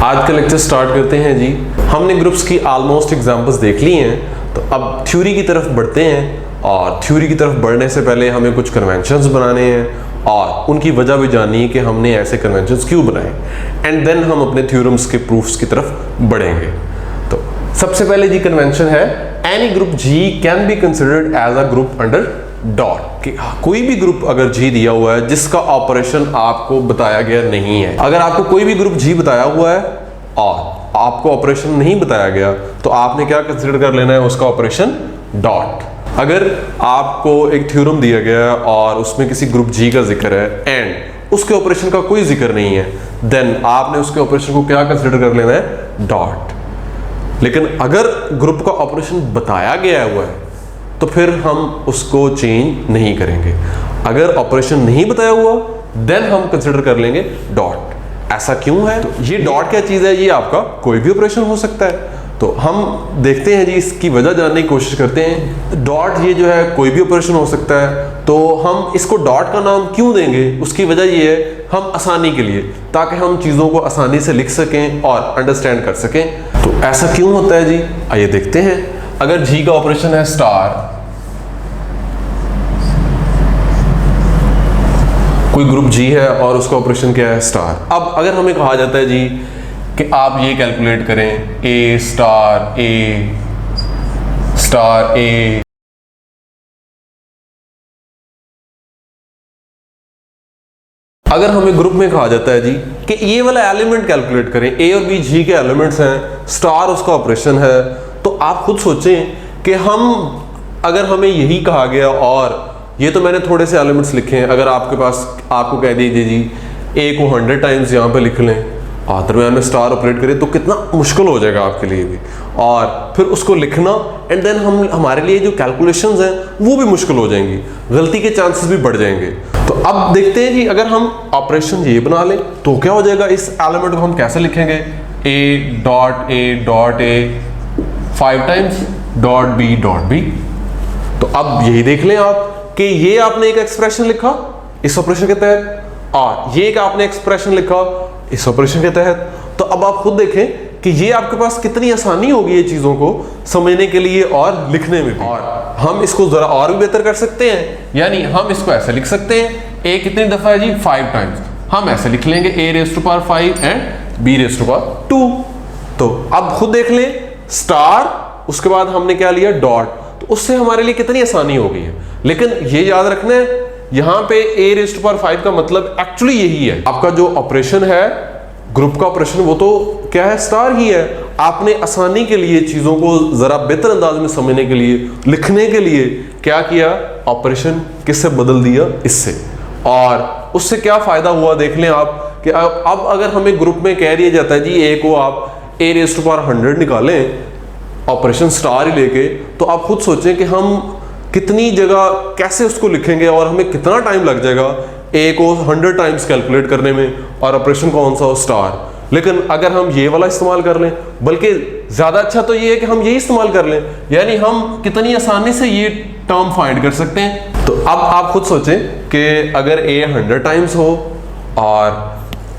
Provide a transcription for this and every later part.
आज का lecture start करते हैं जी। हमने ग्रुप्स की ऑलमोस्ट एग्जांपल्स देख ली हैं, तो अब थ्योरी की तरफ बढ़ते हैं। और थ्योरी की तरफ बढ़ने से पहले हमें कुछ कन्वेंशंस बनाने हैं और उनकी वजह भी जाननी है कि हमने ऐसे कन्वेंशंस क्यों बनाए, एंड देन हम अपने थ्योरम्स के प्रूफ्स की तरफ बढ़ेंगे। तो सबसे पहले जी कन्वेंशन है any group G can be considered as a group under dot. कि कोई भी ग्रुप अगर जी दिया हुआ है जिसका ऑपरेशन आपको बताया गया नहीं है, अगर आपको कोई भी ग्रुप जी बताया हुआ है और आपको ऑपरेशन नहीं बताया गया, तो आपने क्या कंसिडर कर लेना है, उसका ऑपरेशन डॉट। अगर आपको एक थ्योरम दिया गया है और उसमें किसी ग्रुप जी का जिक्र है एंड उसके ऑपरेशन का कोई जिक्र नहीं है, देन आपने उसके ऑपरेशन को क्या कंसिडर कर लेना है, डॉट। लेकिन अगर ग्रुप का ऑपरेशन बताया गया हुआ है तो फिर हम उसको चेंज नहीं करेंगे। अगर ऑपरेशन नहीं बताया हुआ देन हम कंसिडर कर लेंगे डॉट। ऐसा क्यों है? तो ये डॉट क्या चीज है, ये आपका कोई भी ऑपरेशन हो सकता है। तो हम देखते हैं जी, इसकी वजह जानने की कोशिश करते हैं। डॉट ये जो है कोई भी ऑपरेशन हो सकता है, तो हम इसको डॉट का नाम क्यों देंगे, उसकी वजह ये है हम आसानी के लिए, ताकि हम चीज़ों को आसानी से लिख सकें और अंडरस्टैंड कर सकें। तो ऐसा क्यों होता है जी, आइए देखते हैं। अगर जी का ऑपरेशन है स्टार, कोई ग्रुप जी है और उसका ऑपरेशन क्या है, स्टार। अब अगर हमें कहा जाता है जी कि आप ये कैलकुलेट करें ए स्टार ए स्टार ए, अगर हमें ग्रुप में कहा जाता है जी कि ये वाला एलिमेंट कैलकुलेट करें, ए और बी जी के एलिमेंट्स हैं, स्टार उसका ऑपरेशन है, तो आप खुद सोचें कि हम अगर हमें यही कहा गया और ये तो मैंने थोड़े से एलिमेंट्स लिखे हैं, अगर आपके पास आपको कह दीजिए जी ए को 100 टाइम्स यहाँ पे लिख लें और दरम्यान में स्टार ऑपरेट करें, तो कितना मुश्किल हो जाएगा आपके लिए भी, और फिर उसको लिखना एंड देन हमारे लिए जो कैलकुलेशंस हैं वो भी मुश्किल हो जाएंगी, गलती के चांसेस भी बढ़ जाएंगे। तो अब देखते हैं जी, अगर हम ऑपरेशन ये बना लें तो क्या हो जाएगा, इस एलिमेंट को हम कैसे लिखेंगे, A dot A 5 times dot B. तो अब यही देख लें आप कि ये आपने एक एक्सप्रेशन लिखा इस ऑपरेशन के तहत, और ये एक आपने एक्सप्रेशन लिखा इस ऑपरेशन के तहत। तो अब आप खुद देखें कि ये आपके पास कितनी आसानी होगी ये चीजों को समझने के लिए और लिखने में भी। और हम इसको जरा और भी बेहतर कर सकते हैं, यानी हम इसको ऐसे लिख सकते हैं, ए कितनी दफा है जी, 5 टाइम्स। हम ऐसे लिख लेंगे a raised to power 5 and b raised to power 2। तो अब खुद देख लें, स्टार उसके बाद हमने क्या लिया, डॉट, तो उससे हमारे लिए कितनी आसानी हो गई है। लेकिन ये याद रखना है, यहां पे a raised to power 5 का मतलब एक्चुअली यही है, आपका जो ऑपरेशन है ग्रुप का ऑपरेशन वो तो क्या है, स्टार ही है। आपने आसानी के लिए चीजों को जरा बेहतर अंदाज में समझने के लिए, लिखने के लिए क्या किया, ऑपरेशन किससे बदल दिया, इससे। और उससे क्या फायदा हुआ देख लें आप कि अब अगर हमें ग्रुप में कह दिया जाता है जी ए को आप a raised to power 100 निकालें ऑपरेशन स्टार ही लेके, तो आप खुद सोचें कि हम कितनी जगह कैसे उसको लिखेंगे और हमें कितना टाइम लग जाएगा ए को 100 टाइम्स कैलकुलेट करने में, और ऑपरेशन कौन सा हो, स्टार। लेकिन अगर हम ये वाला इस्तेमाल कर लें, बल्कि ज्यादा अच्छा तो ये है कि हम ये इस्तेमाल कर लें, यानी हम कितनी आसानी से ये टर्म फाइंड कर सकते हैं। तो अब आप खुद सोचें कि अगर ए 100 टाइम्स हो और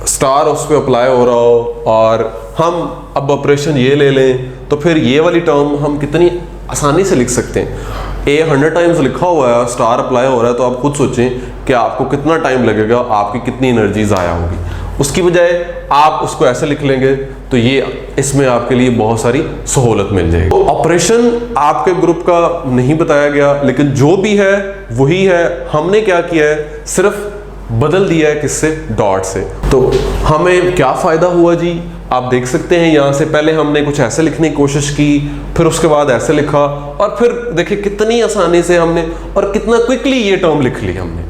स्टार उस पर अप्लाई हो रहा हो और हम अब ऑपरेशन ये ले लें, तो फिर ये वाली टर्म हम कितनी आसानी से लिख सकते हैं। ए 100 टाइम्स लिखा हुआ है, स्टार अप्लाई हो रहा है, तो आप खुद सोचें कि आपको कितना टाइम लगेगा, आपकी कितनी एनर्जी ज़ाया होगी। उसकी बजाय आप उसको ऐसे लिख लेंगे तो ये इसमें आपके लिए बहुत सारी सहूलत मिल जाएगी। तो ऑपरेशन आपके ग्रुप का नहीं बताया गया, लेकिन जो भी है वही है। हमने क्या किया है, सिर्फ बदल दिया है, किससे, डॉट से। तो हमें क्या फायदा हुआ जी, आप देख सकते हैं यहाँ से पहले हमने कुछ ऐसे लिखने की कोशिश की, फिर उसके बाद ऐसे लिखा, और फिर देखिए कितनी आसानी से हमने और कितना क्विकली ये टर्म लिख ली हमने।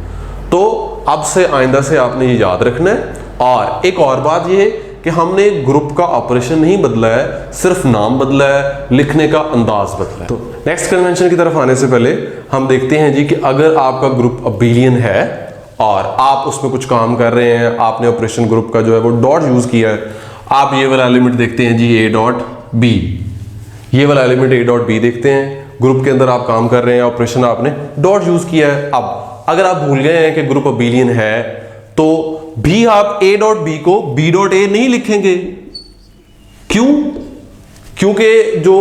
तो अब से आइंदा से आपने ये याद रखना है। और एक और बात ये है कि हमने ग्रुप का ऑपरेशन नहीं बदला है, सिर्फ नाम बदला है, लिखने का अंदाज बदला है। तो नेक्स्ट कन्वेंशन की तरफ आने से पहले हम देखते हैं जी कि अगर आपका ग्रुप अबेलियन है और आप उसमें कुछ काम कर रहे हैं, आपने ऑपरेशन ग्रुप का जो है वो डॉट यूज किया है, आप ये वाला एलिमेंट देखते हैं जी, ए डॉट बी, ये वाला एलिमेंट ए डॉट बी देखते हैं, ग्रुप के अंदर आप काम कर रहे हैं, ऑपरेशन आपने डॉट यूज किया है। अब अगर आप भूल गए हैं कि ग्रुप अबेलियन है, तो भी आप ए डॉट बी को बी डॉट ए नहीं लिखेंगे, क्यों? क्योंकि जो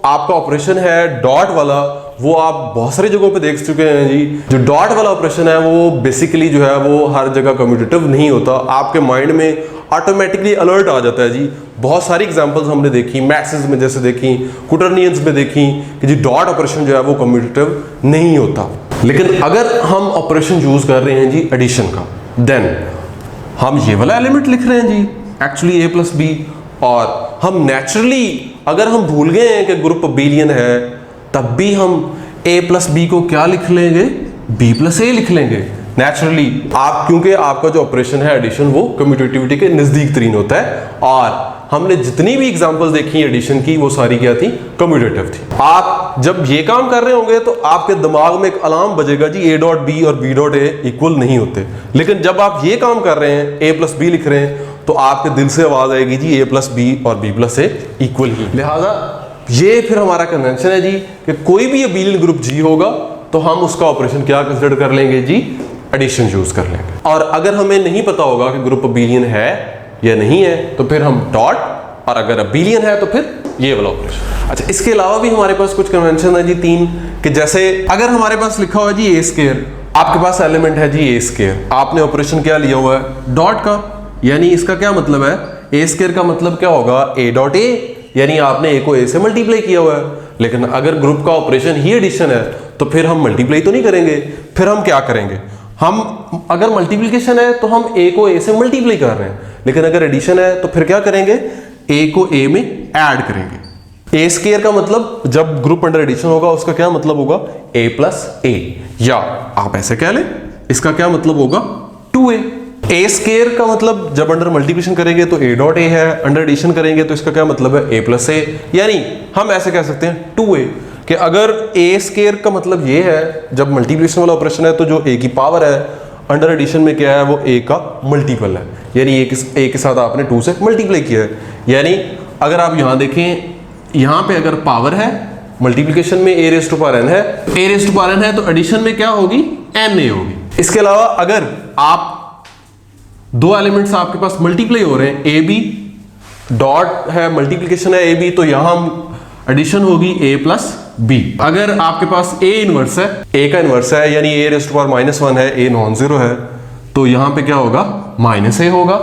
आपका ऑपरेशन है डॉट वाला, वो आप बहुत सारी जगहों पे देख चुके हैं जी। जो डॉट वाला ऑपरेशन है वो बेसिकली जो है वो हर जगह कम्यूटेटिव नहीं होता, आपके माइंड में ऑटोमेटिकली अलर्ट आ जाता है जी। बहुत सारी एग्जांपल्स हमने देखी, मैथ्स में जैसे देखी, क्वार्टरनियंस में देखी कि जी डॉट ऑपरेशन जो है वो कम्यूटेटिव नहीं होता। लेकिन अगर हम ऑपरेशन यूज कर रहे हैं जी एडिशन का, देन हम ये वाला एलिमेंट लिख रहे हैं जी एक्चुअली a प्लस बी, और हम नेचुरली अगर हम भूल गए हैं कि ग्रुप अबेलियन है, तब भी हम a प्लस बी को क्या लिख लेंगे, b प्लस a लिख लेंगे नेचुरली। आप क्योंकि आपका जो ऑपरेशन है एडिशन वो कम्यूटेटिविटी के नजदीक तरीन होता है, और हमने जितनी भी एग्जांपल्स देखी एडिशन की वो सारी क्या थी, कम्यूटेटिव थी। आप जब ये काम कर रहे होंगे तो आपके दिमाग में एक अलार्म बजेगा जी a डॉट b और b डॉट a इक्वल नहीं होते। लेकिन जब आप ये काम कर रहे हैं, a प्लस बी लिख रहे हैं, तो आपके दिल से आवाज आएगी जी a प्लस बी और b प्लस a इक्वल ही। लिहाजा ये फिर हमारा कन्वेंशन है जी कि कोई भी अबेलियन ग्रुप जी होगा तो हम उसका ऑपरेशन क्या कंसिडर कर लेंगे जी, एडिशन यूज कर लेंगे। और अगर हमें नहीं पता होगा कि ग्रुप अबेलियन है या नहीं है तो फिर हम डॉट, और अगर अबेलियन है तो फिर ये वाला ऑपरेशन। अच्छा, इसके अलावा भी हमारे पास कुछ कन्वेंशन है जी 3, कि जैसे अगर हमारे पास लिखा हुआ है जी a स्क्वायर, आपके पास एलिमेंट है जी a स्क्वायर, आपने ऑपरेशन क्या लिया हुआ है, डॉट का, यानी इसका क्या मतलब है, a स्क्वायर का मतलब क्या होगा, a डॉट a, यानी आपने a को a से मल्टीप्लाई किया हुआ है। लेकिन अगर ग्रुप का ऑपरेशन ही एडिशन है तो फिर हम मल्टीप्लाई तो नहीं करेंगे, फिर हम क्या करेंगे, हम अगर मल्टीप्लिकेशन है तो हम a को a से मल्टीप्लाई कर रहे हैं, लेकिन अगर एडिशन है तो फिर क्या करेंगे, a को a में ऐड करेंगे। a स्क्वायर का मतलब जब ग्रुप अंडर एडिशन होगा उसका क्या मतलब होगा, a प्लस a, या आप ऐसे कह लें इसका क्या मतलब होगा 2a। a स्क्वायर का मतलब जब अंडर मल्टीप्लिकेशन करेंगे तो a डॉट a है, अंडर एडिशन करेंगे तो इसका क्या मतलब है, a प्लस a, यानी हम ऐसे कह सकते हैं 2a। कि अगर a स्क्वायर का मतलब ये है जब मल्टीप्लिकेशन वाला ऑपरेशन है तो जो a की पावर है अंडर एडिशन में क्या है, वो a का मल्टीपल है, यानी a के साथ आपने 2 से मल्टीप्लाई किया है। यानी अगर आप यहां देखें, यहां पे अगर पावर है मल्टीप्लिकेशन में a raise to power n है, a raise to power n है तो एडिशन में क्या होगी, na होगी। इसके अलावा अगर आप दो एलिमेंट्स आपके पास मल्टीप्लाई हो रहे हैं, ए बी डॉट है, मल्टीप्लिकेशन है ए बी, तो यहां एडिशन होगी ए प्लस बी। अगर आपके पास ए इनवर्स है, ए का इनवर्स है, यानी ए रेज़ टू पावर -1 है, ए नॉन जीरो है, तो यहां पे क्या होगा, -a होगा।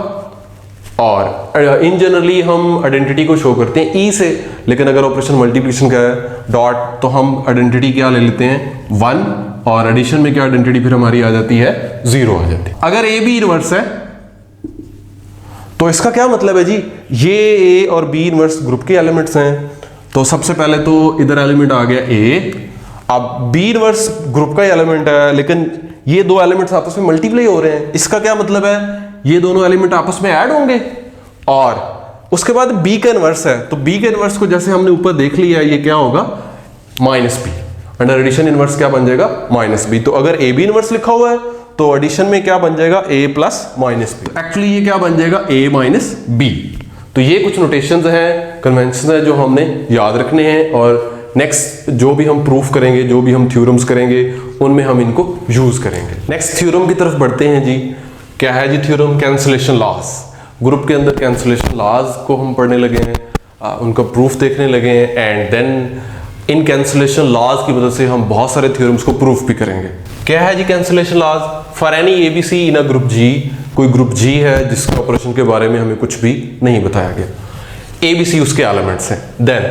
और इन जनरली हम आइडेंटिटी को शो करते हैं ई से, लेकिन अगर ऑपरेशन मल्टीप्लिकेशन का है डॉट, तो हम आइडेंटिटी क्या ले लेते हैं 1, और एडिशन में क्या आइडेंटिटी फिर हमारी आ जाती है 0 आ जाती है। अगर ए बी इनवर्स है तो इसका क्या मतलब है जी, ये ए और बी इनवर्स ग्रुप के एलिमेंट्स हैं, तो सबसे पहले तो इधर एलिमेंट आ गया ए, अब बी इनवर्स ग्रुप का एलिमेंट है, लेकिन ये दो एलिमेंट्स आपस में मल्टीप्लाई हो रहे हैं, इसका क्या मतलब है, ये दोनों एलिमेंट आपस में ऐड होंगे। और उसके बाद बी का इनवर्स है, तो बी के इनवर्स को जैसे हमने ऊपर देख लिया, ये क्या होगा, -b, अंडर एडिशन इनवर्स क्या बन जाएगा, -b। तो अगर ए बी इनवर्स लिखा हुआ है तो एडिशन में क्या बन जाएगा, a प्लस -b, एक्चुअली ये क्या बन जाएगा, a माइनस b। तो ये कुछ नोटेशंस हैं, कन्वेंशन है जो हमने याद रखने हैं, और नेक्स्ट जो भी हम प्रूफ करेंगे, जो भी हम थ्योरम्स करेंगे, उनमें हम इनको यूज करेंगे। नेक्स्ट थ्योरम की तरफ बढ़ते हैं जी। क्या है जी थ्योरम, कैंसलेशन लॉज। ग्रुप के अंदर कैंसलेशन लॉज को हम पढ़ने लगे हैं, उनका प्रूफ देखने लगे हैं, and then in cancellation laws की मदद से हम बहुत सारे थ्योरम्स को प्रूफ भी करेंगे। क्या है जी cancellation laws, for any ABC in a group G, कोई ग्रुप जी है जिसके ऑपरेशन के बारे में हमें कुछ भी नहीं बताया गया, एबीसी उसके एलिमेंट्स हैं, देन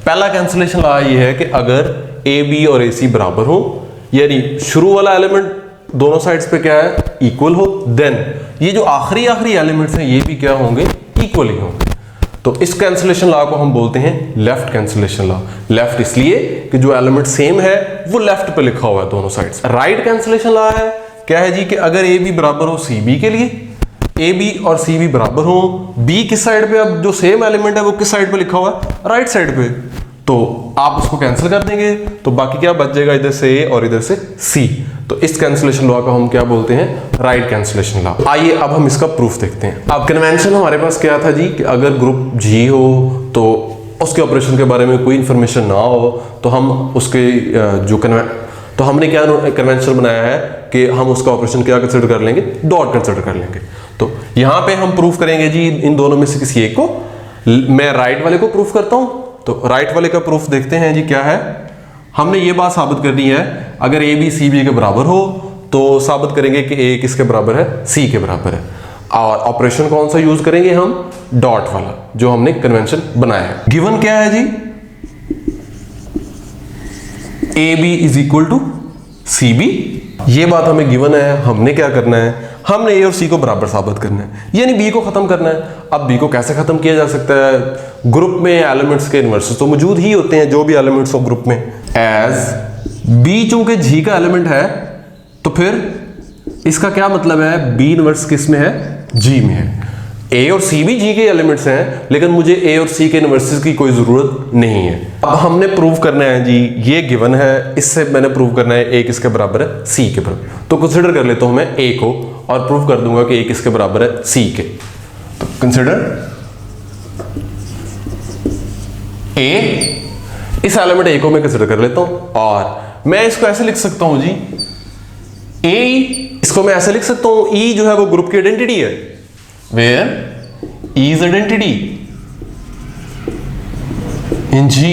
पहला कैंसलेशन लॉ ये है कि अगर ए बी और ए सी बराबर हो, यानी शुरू वाला एलिमेंट दोनों साइड्स पे क्या है, इक्वल हो, देन ये जो आखिरी एलिमेंट्स हैं ये भी क्या होंगे, इक्वल ही होंगे। तो इस कैंसलेशन लॉ को हम बोलते हैं लेफ्ट कैंसलेशन लॉ। लेफ्ट इसलिए कि जो एलिमेंट सेम है वो लेफ्ट पे लिखा हुआ है दोनों साइड्स। राइट कैंसलेशन लॉ है, क्या है जी कि अगर ए बी बराबर हो सी बी के लिए, ए बी और सी बी बराबर हो, बी किस साइड पे, अब जो सेम एलिमेंट है वो किस साइड पे लिखा हुआ है, राइट साइड पे, तो आप उसको कैंसिल कर देंगे तो बाकी क्या बच जाएगा, इधर से ए और इधर से सी। तो इस कैंसलेशन लॉ को हम क्या बोलते हैं, राइट कैंसलेशन लॉ। आइए अब हम इसका प्रूफ देखते हैं। अब कन्वेंशन हमारे पास क्या था जी कि अगर ग्रुप जी हो तो उसके ऑपरेशन के बारे में कोई इंफॉर्मेशन ना हो तो हम उसके तो हमने क्या कन्वेंशन बनाया है कि हम उसका ऑपरेशन क्या कंसिडर कर लेंगे, डॉट कंसिडर कर लेंगे। तो यहां पे हम प्रूफ करेंगे जी इन दोनों में से किसी एक को, मैं राइट वाले को प्रूफ करता हूं, तो राइट वाले का प्रूफ देखते हैं जी क्या है। हमने ये बात साबित करनी है, अगर ए बी सी बी के बराबर हो तो साबित करेंगे कि ए किसके बराबर है, सी के बराबर है। और ऑपरेशन कौन सा यूज करेंगे हम, डॉट वाला, जो हमने कन्वेंशन बनाया है। गिवन क्या है जी, A B is equal to C B, ये बात हमें गिवन है। हमने क्या करना है, हमने ए और सी को बराबर साबित करना है, यानी बी को खत्म करना है। अब बी को कैसे खत्म किया जा सकता है, ग्रुप में एलिमेंट्स के इनवर्सेस तो मौजूद ही होते हैं, जो भी एलिमेंट्स हो ग्रुप में। एज बी चूंकि जी का एलिमेंट है, तो फिर इसका क्या मतलब है, बी इनवर्स किस में है, जी में है। ए और सी भी जी के एलिमेंट्स हैं, लेकिन मुझे ए और सी के इनवर्सेस की कोई जरूरत नहीं है। अब हमने प्रूव करना है जी, ये गिवन है, इससे मैंने प्रूव करना है ए किसके बराबर है, सी के बराबर। तो कंसिडर कर लेता हूं मैं ए को और प्रूव कर दूंगा कि ए किसके बराबर है, सी के। तो कंसिडर ए, इस एलिमेंट ए को मैं कंसिडर कर लेता हूं, और मैं इसको ऐसे लिख सकता हूं जी, ए, इसको मैं ऐसे लिख सकता हूं, ई जो है वो ग्रुप की आइडेंटिटी है, where E is identity in G।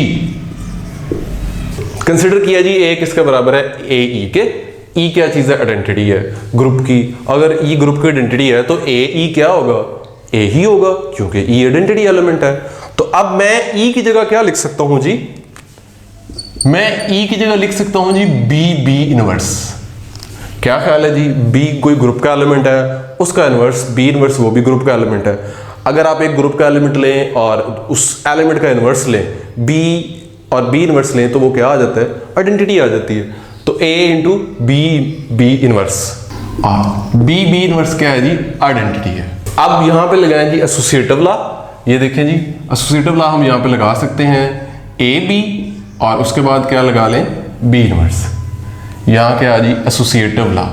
Consider किया जी ए किसके बराबर है, ए ई के। ई क्या चीज है, आइडेंटिटी है ग्रुप की। अगर ई ग्रुप की आइडेंटिटी है तो ए ई क्या होगा, ए ही होगा, क्योंकि ई आइडेंटिटी एलिमेंट है। तो अब मैं ई की जगह क्या लिख सकता हूं जी, मैं ई की जगह लिख सकता हूं जी बी बी इनवर्स। क्या ख्याल है जी, बी कोई ग्रुप का एलिमेंट है, उसका इनवर्स बी इनवर्स वो भी ग्रुप का एलिमेंट है। अगर आप एक ग्रुप का एलिमेंट लें और उस एलिमेंट का इनवर्स लें, बी और बी इनवर्स लें, तो वो क्या आ जाता है, आइडेंटिटी आ जाती है। तो A into B B inverse, B B inverse क्या है जी, आइडेंटिटी है। अब यहां पे लगाएं जी एसोसिएटिव लॉ। ये देखें जी, एसोसिएटिव लॉ हम यहां पे लगा सकते हैं, ए बी और उसके बाद क्या लगा लें, बी इनवर्स। यहां क्या जी, एसोसिएटिव लॉ।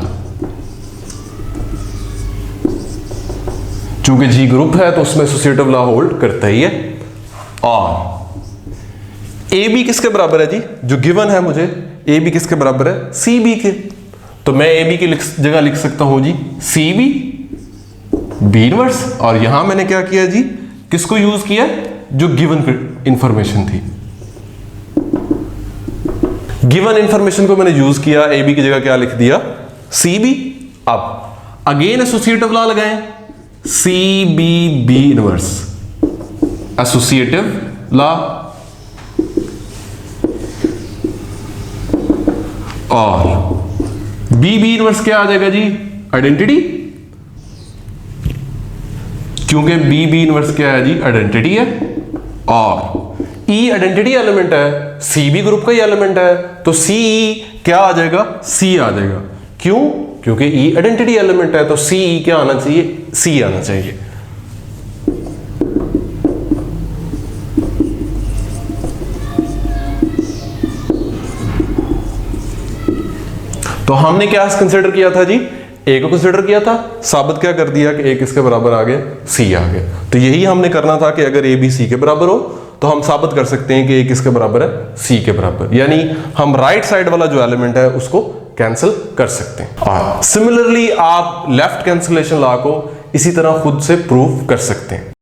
चूंकि जी ग्रुप है तो उसमें एसोसिएटिव लॉ होल्ड करता ही है। और ए बी किसके बराबर है जी, जो गिवन है मुझे, ए बी किसके बराबर है, सी बी के। तो मैं ए बी की जगह लिख सकता हूं जी सी बी बी इनवर्स। और यहां मैंने क्या किया जी, किसको यूज किया, जो गिवन इंफॉर्मेशन थी, गिवन इंफॉर्मेशन को मैंने यूज किया, ए बी की जगह क्या लिख दिया, सी बी। अब अगेन एसोसिएटिव लॉ लगाएं, C B B inverse, associative law. और बी बी इनवर्स क्या आ जाएगा जी, आइडेंटिटी, क्योंकि बी बी इनवर्स क्या है जी, आइडेंटिटी है। और ई आइडेंटिटी एलिमेंट है, सी भी ग्रुप का ही एलिमेंट है, तो सी ई क्या आ जाएगा, सी आ जाएगा। क्यों, क्योंकि ई आइडेंटिटी एलिमेंट है, तो सी ई क्या आना चाहिए, सी आना चाहिए। तो हमने क्या कंसिडर किया था जी, ए को कंसिडर किया था, साबित क्या कर दिया कि ए किसके बराबर आ गया, सी आ गया। तो यही हमने करना था कि अगर ए बी सी के बराबर हो तो हम साबित कर सकते हैं कि ए किसके बराबर है, सी के बराबर। यानी हम राइट साइड वाला जो एलिमेंट है उसको कैंसिल कर सकते हैं। और सिमिलरली आप लेफ्ट कैंसिलेशन लॉ को इसी तरह खुद से प्रूव कर सकते हैं।